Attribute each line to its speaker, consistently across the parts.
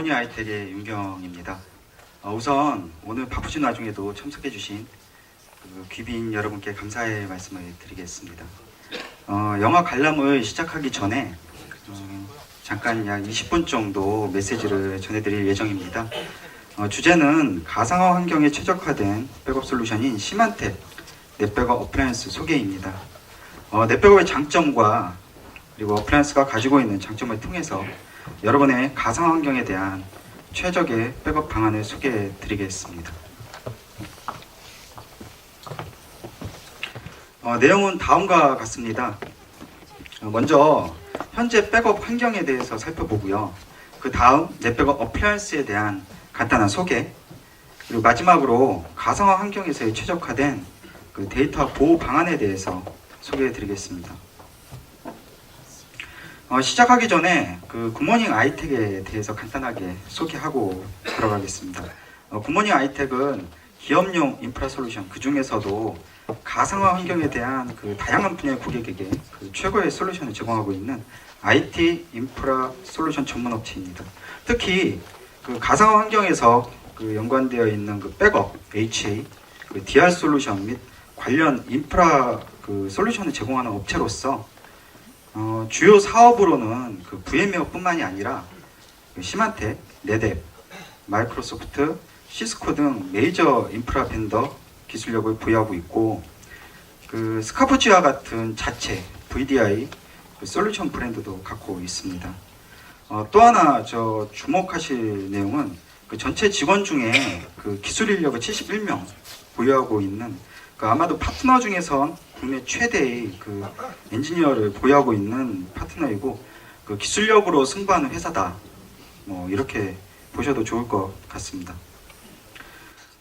Speaker 1: 굿모닝 아이텍의 윤경입니다. 우선 오늘 바쁘신 와중에도 참석해주신 귀빈 여러분께 감사의 말씀을 드리겠습니다. 영화 관람을 시작하기 전에 잠깐 약 20분 정도 메시지를 전해드릴 예정입니다. 주제는 가상화 환경에 최적화된 백업 솔루션인 시만텍 넷백업 어플라이언스 소개입니다. 넷백업의 장점과 그리고 어플라이언스가 가지고 있는 장점을 통해서 여러분의 가상화 환경에 대한 최적의 백업 방안을 소개해 드리겠습니다. 내용은 다음과 같습니다. 먼저 현재 백업 환경에 대해서 살펴보고요. 그 다음 넷백업 어플라이언스에 대한 간단한 소개, 그리고 마지막으로 가상화 환경에서의 최적화된 그 데이터 보호 방안에 대해서 소개해 드리겠습니다. 시작하기 전에 그 굿모닝 아이텍에 대해서 간단하게 소개하고 들어가겠습니다. 굿모닝 아이텍은 기업용 인프라 솔루션, 그 중에서도 가상화 환경에 대한 그 다양한 분야의 고객에게 그 최고의 솔루션을 제공하고 있는 IT 인프라 솔루션 전문 업체입니다. 특히 그 가상화 환경에서 그 연관되어 있는 그 백업, HA, 그 DR 솔루션 및 관련 인프라 그 솔루션을 제공하는 업체로서 주요 사업으로는 그 VM웨어뿐만이 아니라 그 시만텍, 넷앱, 마이크로소프트, 시스코 등 메이저 인프라 벤더 기술력을 보유하고 있고, 그 스카프지와 같은 자체 VDI 그 솔루션 브랜드도 갖고 있습니다. 또 하나 주목하실 내용은 그 전체 직원 중에 그 기술 인력을 71명 보유하고 있는 그 아마도 파트너 중에선 국내 최대의 그 엔지니어를 보유하고 있는 파트너이고, 그 기술력으로 승부하는 회사다, 이렇게 보셔도 좋을 것 같습니다.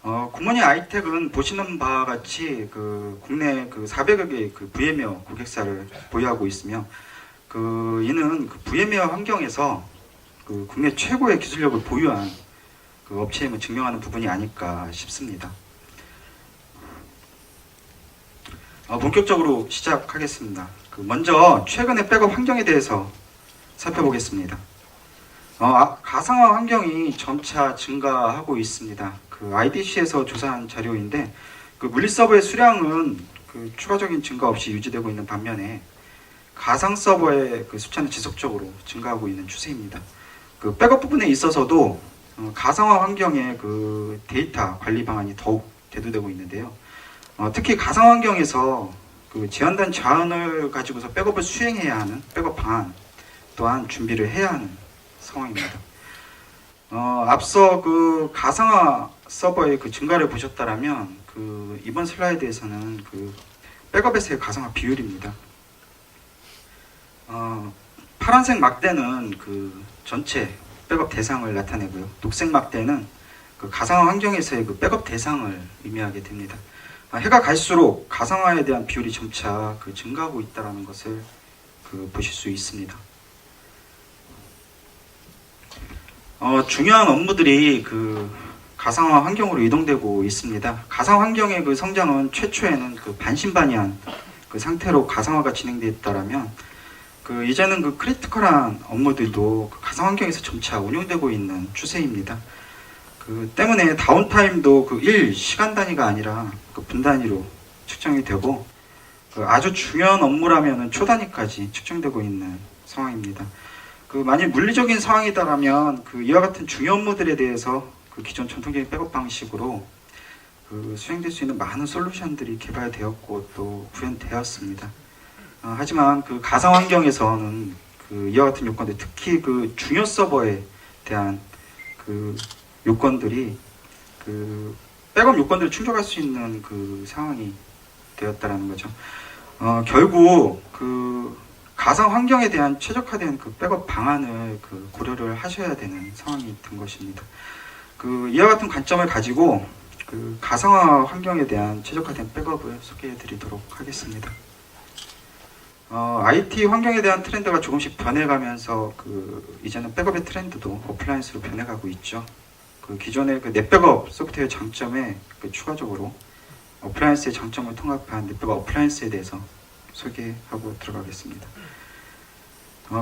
Speaker 1: 굿모닝 아이텍은 보시는 바와 같이 그 국내 그 400여 개의 그 VM웨어 고객사를 보유하고 있으며, 그 이는 그 VM웨어 환경에서 그 국내 최고의 기술력을 보유한 그 업체임을 증명하는 부분이 아닐까 싶습니다. 본격적으로 시작하겠습니다. 먼저 최근의 백업 환경에 대해서 살펴보겠습니다. 가상화 환경이 점차 증가하고 있습니다. 그 IDC에서 조사한 자료인데, 그 물리 서버의 수량은 그 추가적인 증가 없이 유지되고 있는 반면에 가상 서버의 그 숫자는 지속적으로 증가하고 있는 추세입니다. 그 백업 부분에 있어서도 가상화 환경의 그 데이터 관리 방안이 더욱 대두되고 있는데요. 특히 가상 환경에서 그 제한된 자원을 가지고서 백업을 수행해야 하는 백업 방안 또한 준비를 해야 하는 상황입니다. 앞서 그 가상화 서버의 그 증가를 보셨다라면 그 이번 슬라이드에서는 그 백업에서의 가상화 비율입니다. 파란색 막대는 그 전체 백업 대상을 나타내고요. 녹색 막대는 그 가상화 환경에서의 그 백업 대상을 의미하게 됩니다. 해가 갈수록 가상화에 대한 비율이 점차 그 증가하고 있다는 것을 그 보실 수 있습니다. 중요한 업무들이 그 가상화 환경으로 이동되고 있습니다. 가상 환경의 그 성장은 최초에는 그 반신반의한 그 상태로 가상화가 진행되었다라면, 그 이제는 그 크리티컬한 업무들도 그 가상 환경에서 점차 운용되고 있는 추세입니다. 그 때문에 다운타임도 그 일 시간 단위가 아니라 그 분 단위로 측정이 되고, 그 아주 중요한 업무라면은 초 단위까지 측정되고 있는 상황입니다. 그 만약 물리적인 상황이다라면 그 이와 같은 중요 업무들에 대해서 그 기존 전통적인 백업 방식으로 그 수행될 수 있는 많은 솔루션들이 개발되었고 또 구현되었습니다. 하지만 그 가상 환경에서는 그 이와 같은 요건들, 특히 그 중요 서버에 대한 그 요건들이 그 백업 요건들을 충족할 수 있는 그 상황이 되었다라는 거죠. 결국 그 가상 환경에 대한 최적화된 그 백업 방안을 그 고려를 하셔야 되는 상황이 된 것입니다. 그 이와 같은 관점을 가지고 그 가상화 환경에 대한 최적화된 백업을 소개해 드리도록 하겠습니다. IT 환경에 대한 트렌드가 조금씩 변해가면서 그 이제는 백업의 트렌드도 어플라이언스로 변해가고 있죠. 그 기존의 그 넷백업 소프트웨어 장점에 그 추가적으로 어플라이언스의 장점을 통합한 넷백업 어플라이언스에 대해서 소개하고 들어가겠습니다.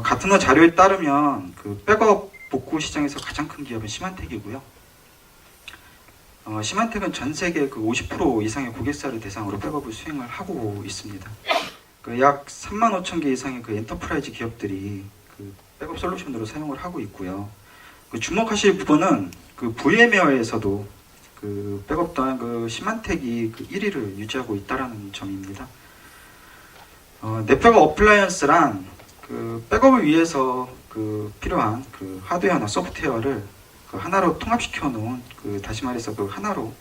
Speaker 1: 가트너 자료에 따르면 그 백업 복구 시장에서 가장 큰 기업은 시만텍이고요. 시만텍은 전 세계 그 50% 이상의 고객사를 대상으로 백업을 수행을 하고 있습니다. 그 약 35,000개 이상의 그 엔터프라이즈 기업들이 그 백업 솔루션으로 사용을 하고 있고요. 그 주목하실 부분은 그 VM웨어에서도 그 백업 또한 그 시만텍이 그 1위를 유지하고 있다라는 점입니다. 넷백업 어플라이언스란 그 백업을 위해서 그 필요한 그 하드웨어나 소프트웨어를 그 하나로 통합시켜 놓은 그 다시 말해서 그 하나로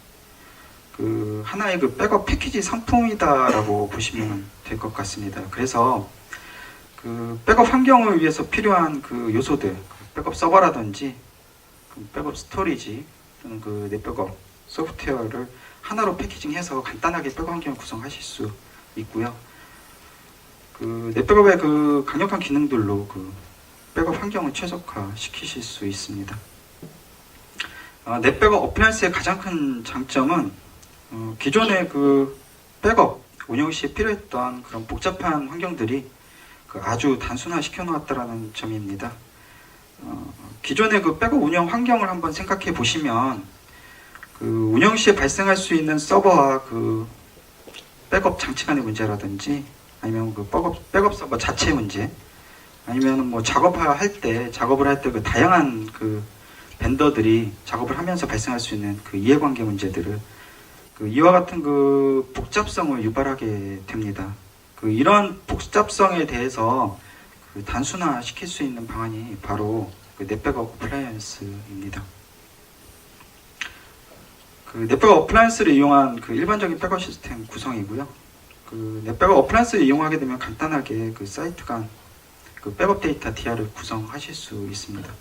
Speaker 1: 그 하나의 그 백업 패키지 상품이다라고 보시면 될 것 같습니다. 그래서 그 백업 환경을 위해서 필요한 그 요소들, 백업 서버라든지 그 백업 스토리지 또는 그 넷백업 소프트웨어를 하나로 패키징해서 간단하게 백업 환경을 구성하실 수 있고요. 그 넷백업의 그 강력한 기능들로 그 백업 환경을 최적화 시키실 수 있습니다. 넷백업 어플라이언스의 가장 큰 장점은 기존의 그 백업 운영 시에 필요했던 그런 복잡한 환경들이 그 아주 단순화 시켜 놓았다라는 점입니다. 기존의 그 백업 운영 환경을 한번 생각해 보시면 그 운영 시에 발생할 수 있는 서버와 그 백업 장치 간의 문제라든지 아니면 그 백업 서버 자체 문제 아니면 뭐 작업을 할 때 그 다양한 그 벤더들이 작업을 하면서 발생할 수 있는 그 이해관계 문제들을 그 이와 같은 그 복잡성을 유발하게 됩니다. 그 이런 복잡성에 대해서 그 단순화 시킬 수 있는 방안이 바로 그 넷백업 어플라이언스입니다. 그 넷백업 어플라이언스를 이용한 그 일반적인 백업 시스템 구성이고요. 그 넷백업 어플라이언스를 이용하게 되면 간단하게 그 사이트 간 그 백업 데이터 DR을 구성하실 수 있습니다.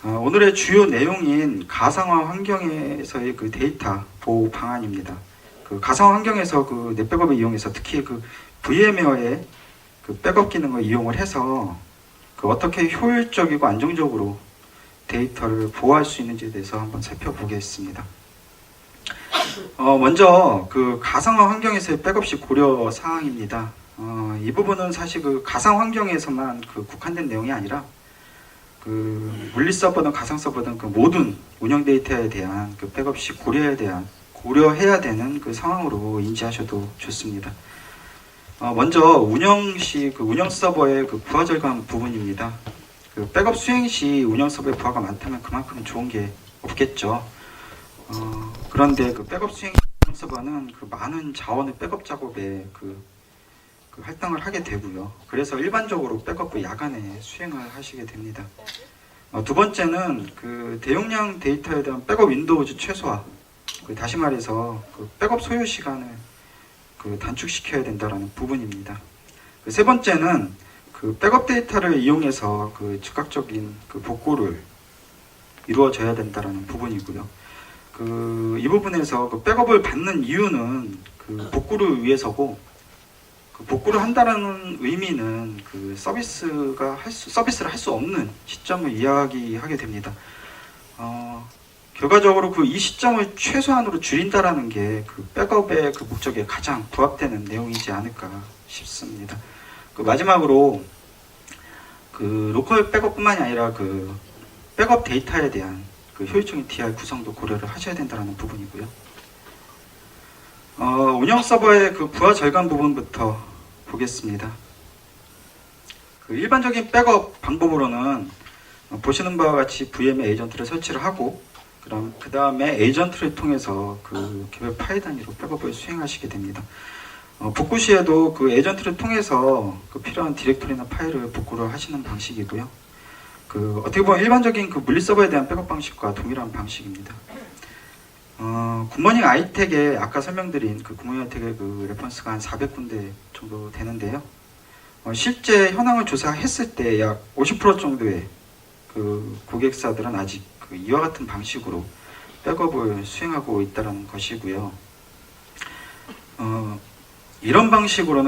Speaker 1: 오늘의 주요 내용인 가상화 환경에서의 그 데이터 보호 방안입니다. 그 가상화 환경에서 그 넷백업을 이용해서 특히 그 VM웨어의 그 백업 기능을 이용을 해서 그 어떻게 효율적이고 안정적으로 데이터를 보호할 수 있는지에 대해서 한번 살펴보겠습니다. 먼저 그 가상화 환경에서의 백업 시 고려 사항입니다. 이 부분은 사실 그 가상 환경에서만 그 국한된 내용이 아니라 그 물리 서버든 가상 서버든 그 모든 운영 데이터에 대한 그 백업 시 고려해야 되는 그 상황으로 인지하셔도 좋습니다. 먼저 운영 시 그 운영 서버의 그 부하 절감 부분입니다. 그 백업 수행 시 운영 서버에 부하가 많다면 그만큼 좋은 게 없겠죠. 그런데 그 백업 수행 운영 서버는 그 많은 자원을 백업 작업에 그 할당을 하게 되고요. 그래서 일반적으로 백업을 야간에 수행을 하시게 됩니다. 두 번째는 그 대용량 데이터에 대한 백업 윈도우즈 최소화. 다시 말해서 그 백업 소요 시간을 그 단축시켜야 된다는 부분입니다. 세 번째는 그 백업 데이터를 이용해서 그 즉각적인 그 복구를 이루어져야 된다는 부분이고요. 이 부분에서 그 백업을 받는 이유는 그 복구를 위해서고, 그 복구를 한다는 의미는 그 서비스를 할 수 없는 시점을 이야기하게 됩니다. 결과적으로 그 이 시점을 최소한으로 줄인다라는 게 그 백업의 그 목적에 가장 부합되는 내용이지 않을까 싶습니다. 그 마지막으로 그 로컬 백업뿐만이 아니라 그 백업 데이터에 대한 그 효율적인 DR 구성도 고려를 하셔야 된다는 부분이고요. 운영 서버의 그 부하 절감 부분부터 보겠습니다. 그 일반적인 백업 방법으로는 보시는 바와 같이 VM의 에이전트를 설치를 하고, 그 다음에 에이전트를 통해서 그 개별 파일 단위로 백업을 수행하시게 됩니다. 복구 시에도 그 에이전트를 통해서 그 필요한 디렉토리나 파일을 복구를 하시는 방식이고요. 그 어떻게 보면 일반적인 그 물리 서버에 대한 백업 방식과 동일한 방식입니다. 굿모닝 아이텍에 아까 설명드린 그 굿모닝 아이텍의 그 레퍼런스가 한 400군데 정도 되는데요. 실제 현황을 조사했을 때 약 50% 정도의 그 고객사들은 아직 그 이와 같은 방식으로 백업을 수행하고 있다는 것이고요.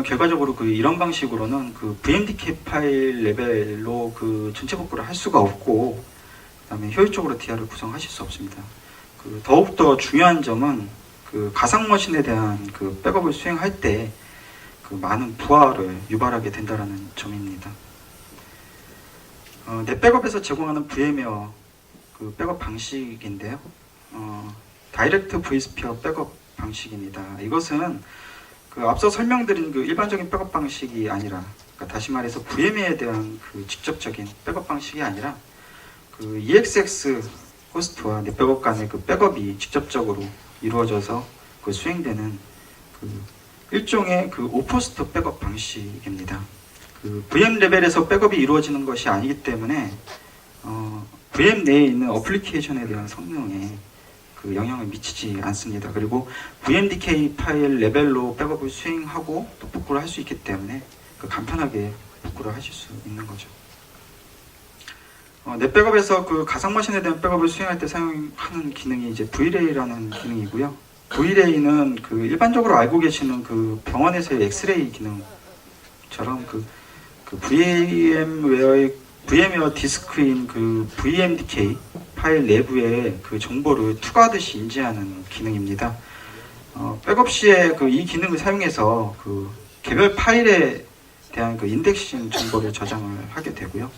Speaker 1: 결과적으로 이런 방식으로는 그 VMDK 파일 레벨로 그 전체 복구를 할 수가 없고, 그다음에 효율적으로 DR을 구성하실 수 없습니다. 더욱더 중요한 점은 그 가상 머신에 대한 그 백업을 수행할 때 그 많은 부하를 유발하게 된다는 점입니다. 넷백업에서 제공하는 VM웨어 그 백업 방식인데요. 다이렉트 vSphere 백업 방식입니다. 이것은 그 앞서 설명드린 그 일반적인 백업 방식이 아니라, 그러니까 다시 말해서 VM에 대한 그 직접적인 백업 방식이 아니라 그 EXX 호스트와 넷백업 간의 그 백업이 직접적으로 이루어져서 그 수행되는 그 일종의 그 오포스트 백업 방식입니다. 그 VM 레벨에서 백업이 이루어지는 것이 아니기 때문에 VM 내에 있는 어플리케이션에 대한 성능에 그 영향을 미치지 않습니다. 그리고 VMDK 파일 레벨로 백업을 수행하고 또 복구를 할 수 있기 때문에 그 간편하게 복구를 하실 수 있는 거죠. 넷백업에서 그 가상머신에 대한 백업을 수행할 때 사용하는 기능이 이제 VRAY라는 기능이고요. VRAY는 그 일반적으로 알고 계시는 그 병원에서의 엑스레이 기능처럼 그 VM웨어 디스크인 그 VMDK 파일 내부에 그 정보를 투과하듯이 인지하는 기능입니다. 백업 시에 그 이 기능을 사용해서 그 개별 파일에 대한 그 인덱싱 정보를 저장을 하게 되고요.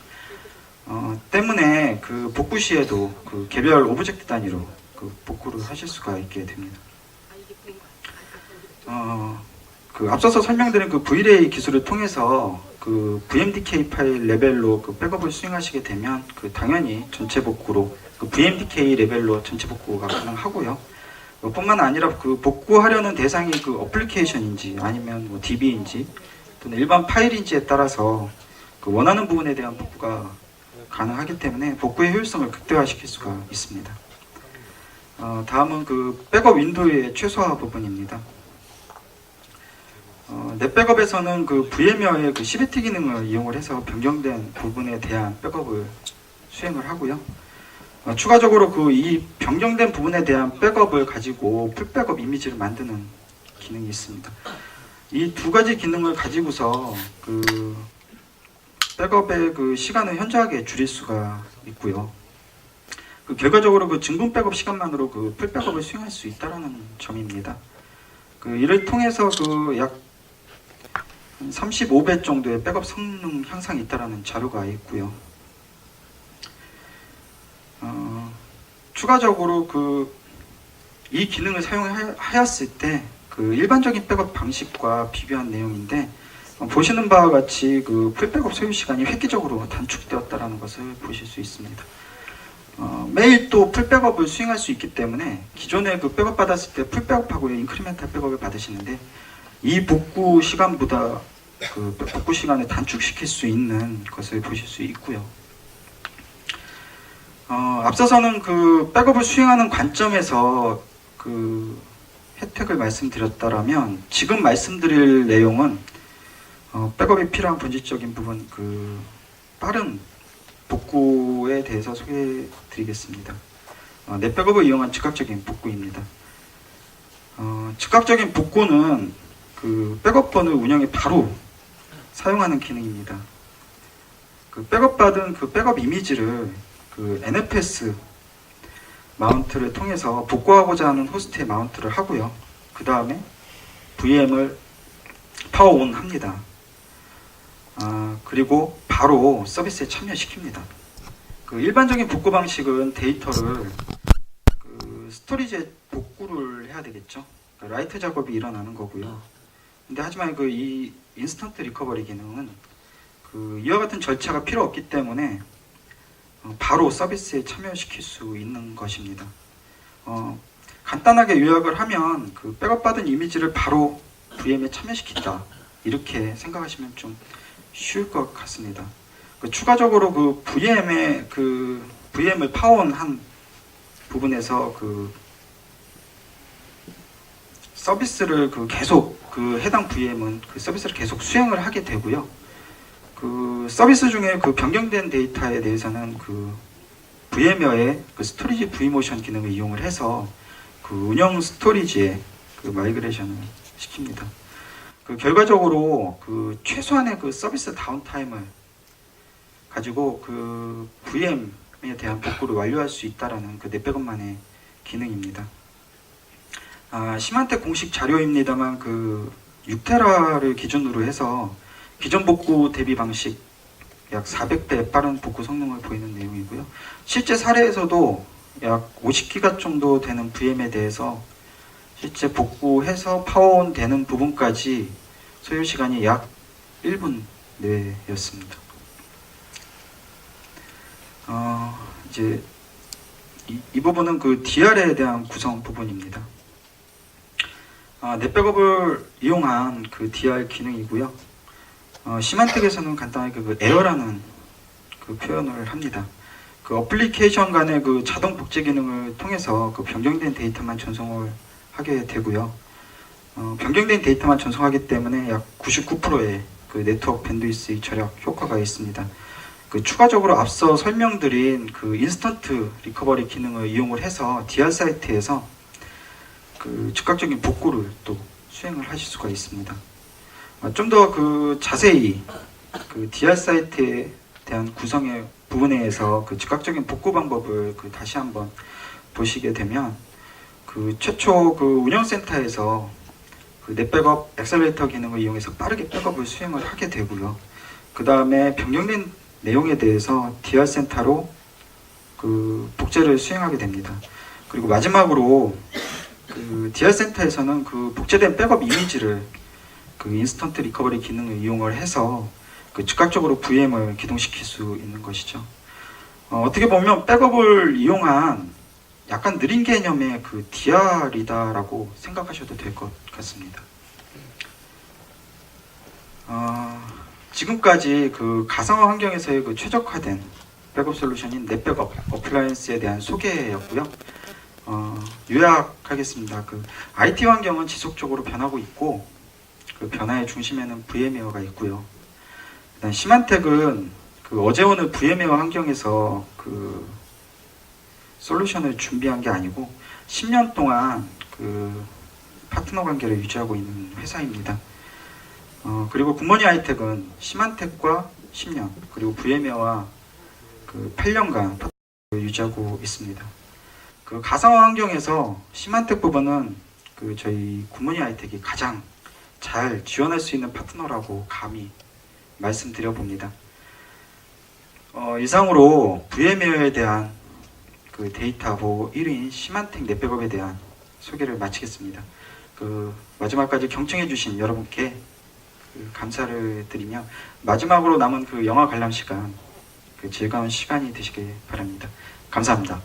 Speaker 1: 때문에 그 복구 시에도 그 개별 오브젝트 단위로 그 복구를 하실 수가 있게 됩니다. 그 앞서서 설명드린 그 VRAY 기술을 통해서 그 VMDK 파일 레벨로 그 백업을 수행하시게 되면 그 당연히 전체 복구로 그 VMDK 레벨로 전체 복구가 가능하고요. 뿐만 아니라 그 복구하려는 대상이 그 어플리케이션인지 아니면 뭐 DB인지 또는 일반 파일인지에 따라서 그 원하는 부분에 대한 복구가 가능하기 때문에 복구의 효율성을 극대화시킬 수가 있습니다. 다음은 그 백업 윈도우의 최소화 부분입니다. 넷백업에서는 그 VM웨어의 그 CVT 기능을 이용을 해서 변경된 부분에 대한 백업을 수행을 하고요. 추가적으로 그 이 변경된 부분에 대한 백업을 가지고 풀백업 이미지를 만드는 기능이 있습니다. 이 두 가지 기능을 가지고서 그 백업의 그 시간을 현저하게 줄일 수가 있고요. 그 결과적으로 그 증분 백업 시간만으로 그 풀백업을 수행할 수 있다는 점입니다. 그 이를 통해서 그 약 35배 정도의 백업 성능 향상이 있다는 자료가 있고요. 추가적으로 그 이 기능을 사용하였을 때 그 일반적인 백업 방식과 비교한 내용인데, 보시는 바와 같이 그 풀백업 소요 시간이 획기적으로 단축되었다는 것을 보실 수 있습니다. 매일 또 풀백업을 수행할 수 있기 때문에 기존에 그 백업 받았을 때 풀백업하고 인크리멘탈 백업을 받으시는데 이 복구 시간보다 그 복구 시간을 단축시킬 수 있는 것을 보실 수 있고요. 앞서서는 그 백업을 수행하는 관점에서 그 혜택을 말씀드렸다라면 지금 말씀드릴 내용은 백업이 필요한 본질적인 부분, 그 빠른 복구에 대해서 소개해 드리겠습니다. 넷백업을 이용한 즉각적인 복구입니다. 즉각적인 복구는 그 백업번을 운영에 바로 사용하는 기능입니다. 그 백업받은 그 백업 이미지를 그 NFS 마운트를 통해서 복구하고자 하는 호스트에 마운트를 하고요. 그 다음에 VM을 파워온 합니다. 그리고 바로 서비스에 참여시킵니다. 그 일반적인 복구 방식은 데이터를 그 스토리지에 복구를 해야 되겠죠. 그 라이트 작업이 일어나는 거고요. 근데 하지만 그 이 인스턴트 리커버리 기능은 그 이와 같은 절차가 필요 없기 때문에 바로 서비스에 참여시킬 수 있는 것입니다. 간단하게 요약을 하면 그 백업받은 이미지를 바로 VM에 참여시킨다, 이렇게 생각하시면 좀 쉬울 것 같습니다. 추가적으로 그 VM을 파원한 부분에서 그 서비스를 그 계속 그 해당 VM은 그 서비스를 계속 수행을 하게 되고요. 그 서비스 중에 그 변경된 데이터에 대해서는 그 VM웨어의 그 스토리지 V모션 기능을 이용을 해서 그 운영 스토리지에 그 마이그레이션을 시킵니다. 그 결과적으로 그 최소한의 그 서비스 다운타임을 가지고 그 VM에 대한 복구를 완료할 수 있다라는 그 넷백업만의 기능입니다. 시만텍 공식 자료입니다만 그 6테라를 기준으로 해서 기존 복구 대비 방식 약 400배 빠른 복구 성능을 보이는 내용이고요. 실제 사례에서도 약 50기가 정도 되는 VM에 대해서 실제 복구해서 파워온 되는 부분까지 소요 시간이 약 1분 내였습니다. 이제 이 부분은 그 DR에 대한 구성 부분입니다. 넷백업을 이용한 그 DR 기능이고요. 시만텍에서는 간단하게 그 에어라는 그 표현을 합니다. 그 어플리케이션 간의 그 자동 복제 기능을 통해서 그 변경된 데이터만 전송을 하게 되고요. 변경된 데이터만 전송하기 때문에 약 99%의 그 네트워크 밴드위스 절약 효과가 있습니다. 그 추가적으로 앞서 설명드린 그 인스턴트 리커버리 기능을 이용을 해서 DR 사이트에서 그 즉각적인 복구를 또 수행을 하실 수가 있습니다. 좀 더 그 자세히 그 DR 사이트에 대한 구성의 부분에서 그 즉각적인 복구 방법을 그 다시 한번 보시게 되면 그 최초 그 운영센터에서 그 넷백업 엑셀레이터 기능을 이용해서 빠르게 백업을 수행을 하게 되고요. 그 다음에 변경된 내용에 대해서 DR 센터로 그 복제를 수행하게 됩니다. 그리고 마지막으로 그 DR 센터에서는 그 복제된 백업 이미지를 그 인스턴트 리커버리 기능을 이용을 해서 그 즉각적으로 VM을 기동시킬 수 있는 것이죠. 어떻게 보면 백업을 이용한 약간 느린 개념의 그 DR이다라고 생각하셔도 될 것 같습니다. 지금까지 그 가상화 환경에서의 그 최적화된 백업 솔루션인 넷백업 어플라이언스에 대한 소개였고요. 요약하겠습니다. 그 IT 환경은 지속적으로 변하고 있고 그 변화의 중심에는 VM웨어가 있고요. 일단 시만텍은 그 어제 오늘 VM웨어 환경에서 그 솔루션을 준비한 게 아니고 10년 동안 그 파트너 관계를 유지하고 있는 회사입니다. 그리고 굿모닝 하이텍은 시만텍과 10년 그리고 VM웨어와 그 8년간 파트너를 유지하고 있습니다. 그 가상화 환경에서 시만텍 부분은 그 저희 굿모닝 하이텍이 가장 잘 지원할 수 있는 파트너라고 감히 말씀드려 봅니다. 이상으로 VM웨어에 대한 그 데이터 보호 1위인 시만텍 넷백업에 대한 소개를 마치겠습니다. 그 마지막까지 경청해주신 여러분께 그 감사를 드리며 마지막으로 남은 그 영화 관람 시간 그 즐거운 시간이 되시길 바랍니다. 감사합니다.